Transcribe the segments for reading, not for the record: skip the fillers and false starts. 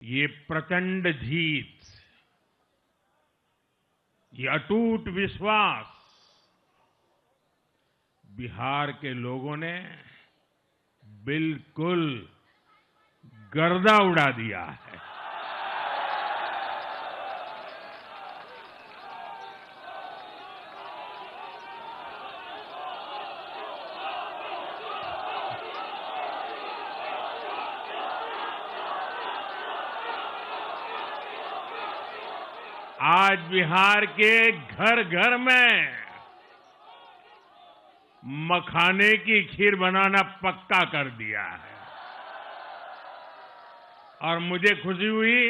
ये प्रचंड जीत, ये अटूट विश्वास बिहार के लोगों ने बिल्कुल गर्दा उड़ा दिया है। आज बिहार के घर घर में मखाने की खीर बनाना पक्का कर दिया है और मुझे खुशी हुई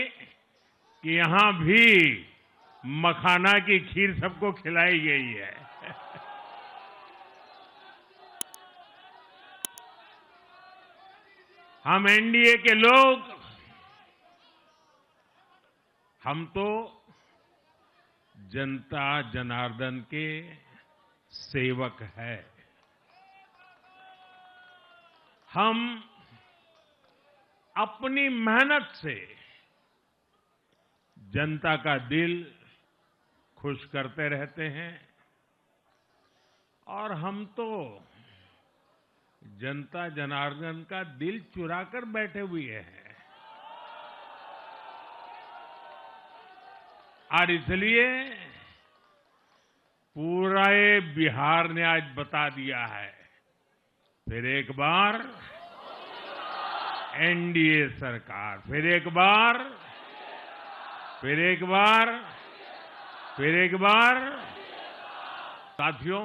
कि यहां भी मखाना की खीर सबको खिलाई गई है। हम एनडीए के लोग, हम तो जनता जनार्दन के सेवक है। हम अपनी मेहनत से जनता का दिल खुश करते रहते हैं और हम तो जनता जनार्दन का दिल चुरा कर बैठे हुए हैं। और इसलिए पूरा बिहार ने आज बता दिया है, फिर एक बार एनडीए सरकार, फिर एक बार, फिर एक बार, फिर एक बार। साथियों,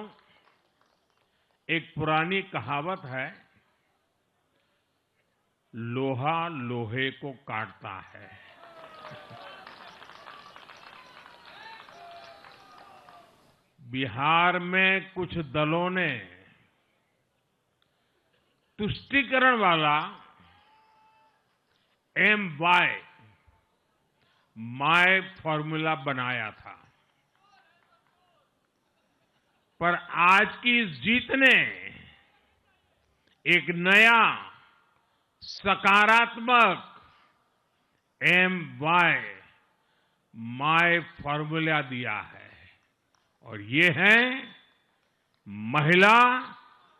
एक पुरानी कहावत है, लोहा लोहे को काटता है। बिहार में कुछ दलों ने तुष्टीकरण वाला माय फॉर्मूला बनाया था, पर आज की इस जीत ने एक नया सकारात्मक माय फॉर्मूला दिया है और ये है महिला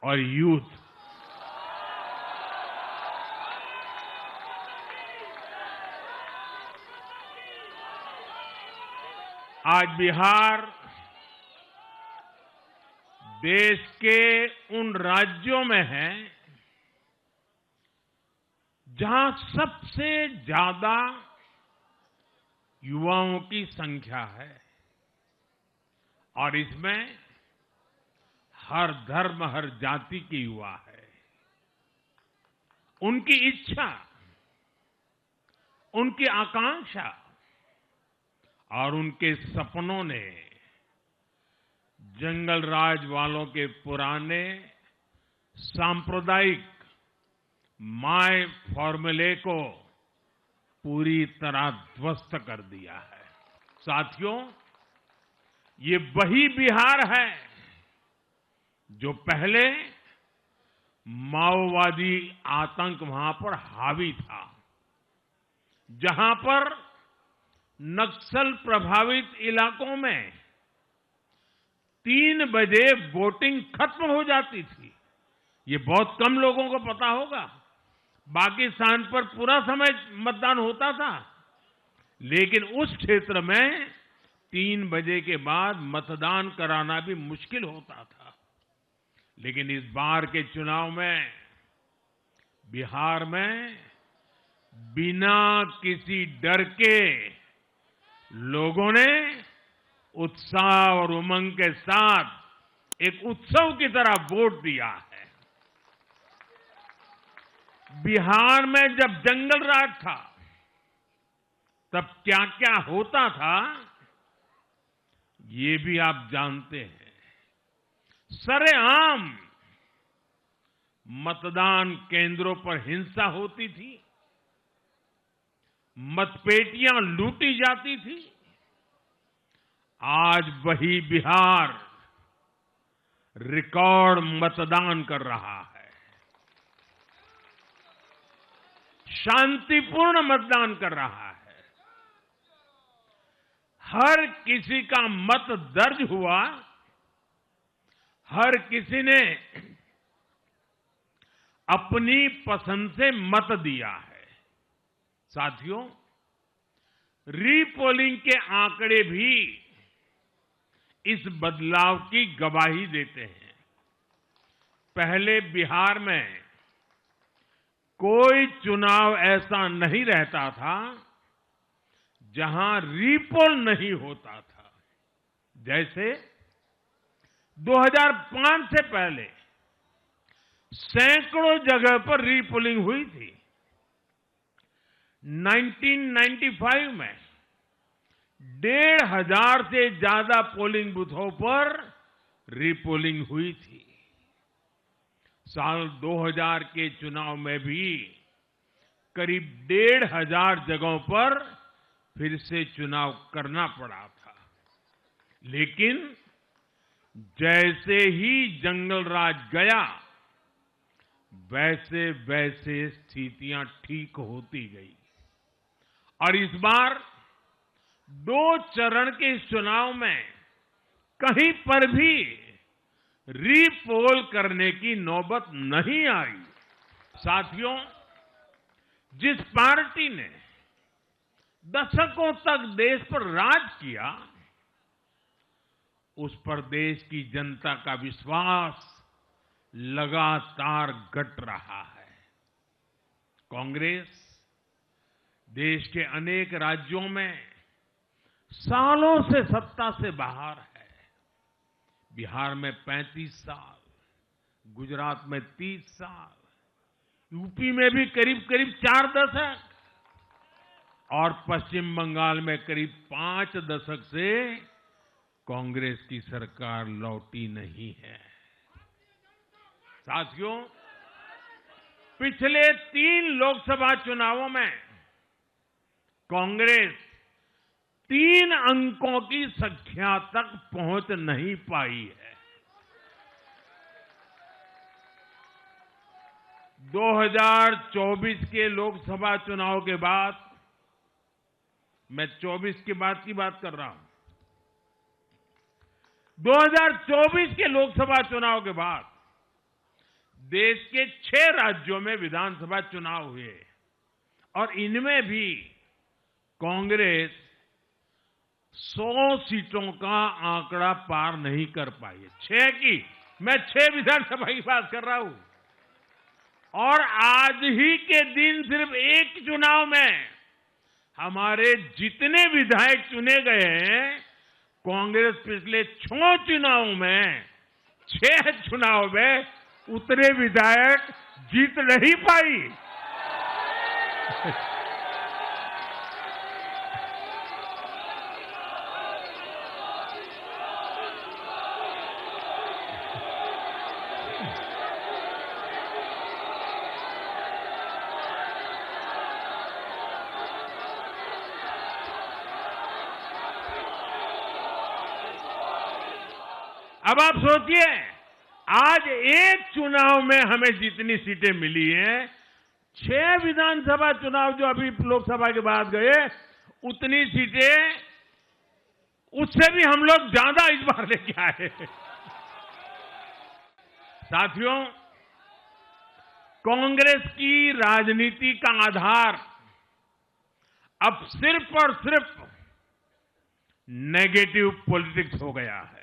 और यूथ। आज बिहार देश के उन राज्यों में है जहां सबसे ज्यादा युवाओं की संख्या है और इसमें हर धर्म, हर जाति के युवा है। उनकी इच्छा, उनकी आकांक्षा और उनके सपनों ने जंगल राज वालों के पुराने सांप्रदायिक माय फॉर्मूले को पूरी तरह ध्वस्त कर दिया है। साथियों, ये वही बिहार है जो पहले माओवादी आतंक वहां पर हावी था, जहां पर नक्सल प्रभावित इलाकों में 3 बजे वोटिंग खत्म हो जाती थी। ये बहुत कम लोगों को पता होगा, बाकी स्थान पर पूरा समय मतदान होता था, लेकिन उस क्षेत्र में 3 बजे के बाद मतदान कराना भी मुश्किल होता था। लेकिन इस बार के चुनाव में बिहार में बिना किसी डर के लोगों ने उत्साह और उमंग के साथ एक उत्सव की तरह वोट दिया है। बिहार में जब जंगल राज था तब क्या क्या होता था ये भी आप जानते हैं। सरेआम मतदान केंद्रों पर हिंसा होती थी, मतपेटियां लूटी जाती थी। आज वही बिहार रिकॉर्ड मतदान कर रहा है। शांतिपूर्ण मतदान कर रहा है। हर किसी का मत दर्ज हुआ, हर किसी ने अपनी पसंद से मत दिया है। साथियों, रीपोलिंग के आंकड़े भी इस बदलाव की गवाही देते हैं। पहले बिहार में कोई चुनाव ऐसा नहीं रहता था जहां रीपोल नहीं होता था। जैसे 2005 से पहले सैकड़ों जगह पर रीपोलिंग हुई थी। 1995 में 1,500 से ज्यादा पोलिंग बूथों पर रीपोलिंग हुई थी। साल 2000 के चुनाव में भी करीब 1,500 जगहों पर फिर से चुनाव करना पड़ा था। लेकिन जैसे ही जंगल राज गया, वैसे वैसे स्थितियां ठीक होती गई और इस बार 2 चरण के इस चुनाव में कहीं पर भी रीपोल करने की नौबत नहीं आई। साथियों, जिस पार्टी ने दशकों तक देश पर राज किया, उस पर देश की जनता का विश्वास लगातार घट रहा है। कांग्रेस देश के अनेक राज्यों में सालों से सत्ता से बाहर है। बिहार में 35 साल, गुजरात में 30 साल, यूपी में भी करीब करीब 4 दशक और पश्चिम बंगाल में करीब 5 दशक से कांग्रेस की सरकार लौटी नहीं है। साथियों, पिछले 3 लोकसभा चुनावों में कांग्रेस 3 अंकों की संख्या तक पहुंच नहीं पाई है। 2024 के लोकसभा चुनाव के बाद, मैं 24 के बाद की बात कर रहा हूं, 2024 के लोकसभा चुनाव के बाद देश के 6 राज्यों में विधानसभा चुनाव हुए और इनमें भी कांग्रेस 100 सीटों का आंकड़ा पार नहीं कर पाई है। 6 की, मैं 6 विधानसभा की बात कर रहा हूं। और आज ही के दिन सिर्फ एक चुनाव में हमारे जितने विधायक चुने गए हैं, कांग्रेस पिछले 6 चुनावों में 6 चुनाव में उतने विधायक जीत नहीं पाई। अब आप सोचिए, आज एक चुनाव में हमें जितनी सीटें मिली हैं, 6 विधानसभा चुनाव जो अभी लोकसभा के बाद गए, उतनी सीटें, उससे भी हम लोग ज्यादा इस बार लेके आए। साथियों, कांग्रेस की राजनीति का आधार अब सिर्फ और सिर्फ नेगेटिव पॉलिटिक्स हो गया है।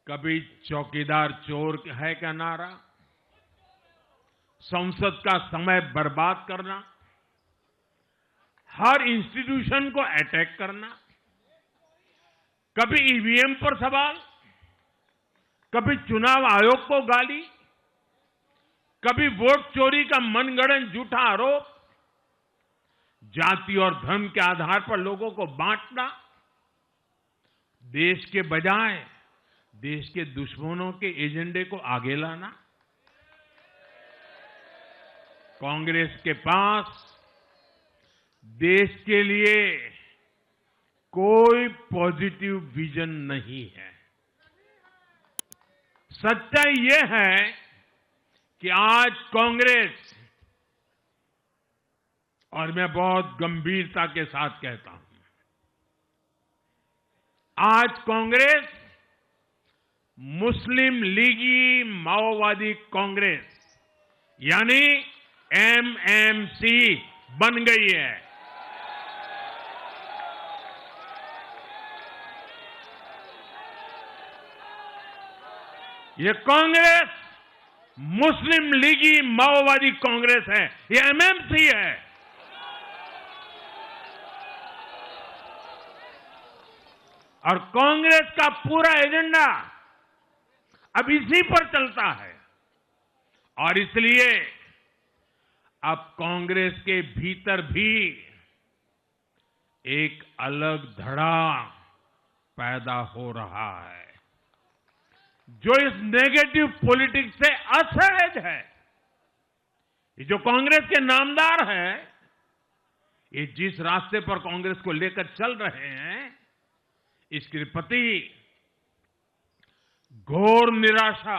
कभी चौकीदार चोर है का नारा, संसद का समय बर्बाद करना, हर इंस्टीट्यूशन को अटैक करना, कभी ईवीएम पर सवाल, कभी चुनाव आयोग को गाली, कभी वोट चोरी का मनगढ़ंत झूठा आरोप, जाति और धर्म के आधार पर लोगों को बांटना, देश के बजाय देश के दुश्मनों के एजेंडे को आगे लाना। कांग्रेस के पास देश के लिए कोई पॉजिटिव विजन नहीं है। सच्चाई यह है कि आज कांग्रेस और मैं बहुत गंभीरता के साथ कहता हूं, आज कांग्रेस मुस्लिम लीगी माओवादी कांग्रेस यानी एमएमसी बन गई है। ये कांग्रेस मुस्लिम लीगी माओवादी कांग्रेस है, ये एमएमसी है। और कांग्रेस का पूरा एजेंडा अब इसी पर चलता है और इसलिए अब कांग्रेस के भीतर भी एक अलग धड़ा पैदा हो रहा है जो इस नेगेटिव पॉलिटिक्स से असहज है। ये जो कांग्रेस के नामदार है, ये जिस रास्ते पर कांग्रेस को लेकर चल रहे हैं, इसके प्रति घोर निराशा,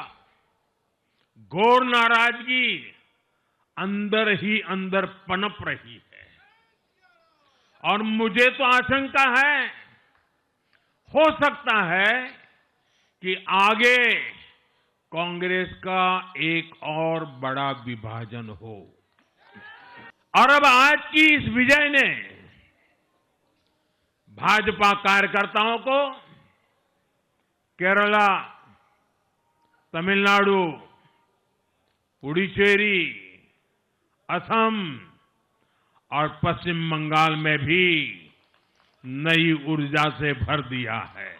घोर नाराजगी अंदर ही अंदर पनप रही है। और मुझे तो आशंका है, हो सकता है कि आगे कांग्रेस का एक और बड़ा विभाजन हो। और अब आज की इस विजय ने भाजपा कार्यकर्ताओं को केरला, तमिलनाडु, पुडुचेरी, असम और पश्चिम बंगाल में भी नई ऊर्जा से भर दिया है।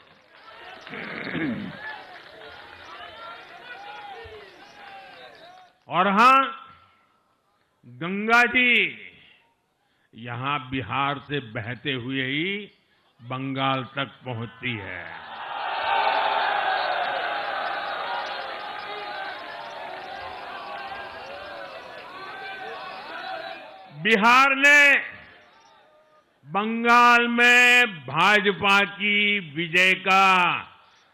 और हां, गंगा जी यहां बिहार से बहते हुए ही बंगाल तक पहुंचती है। बिहार ने बंगाल में भाजपा की विजय का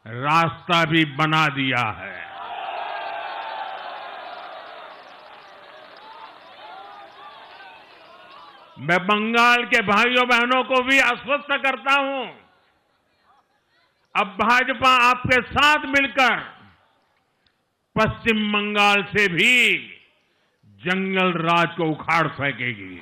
रास्ता भी बना दिया है। मैं बंगाल के भाइयों बहनों को भी आश्वस्त करता हूं, अब भाजपा आपके साथ मिलकर पश्चिम बंगाल से भी जंगल राज को उखाड़ फेंकेगी।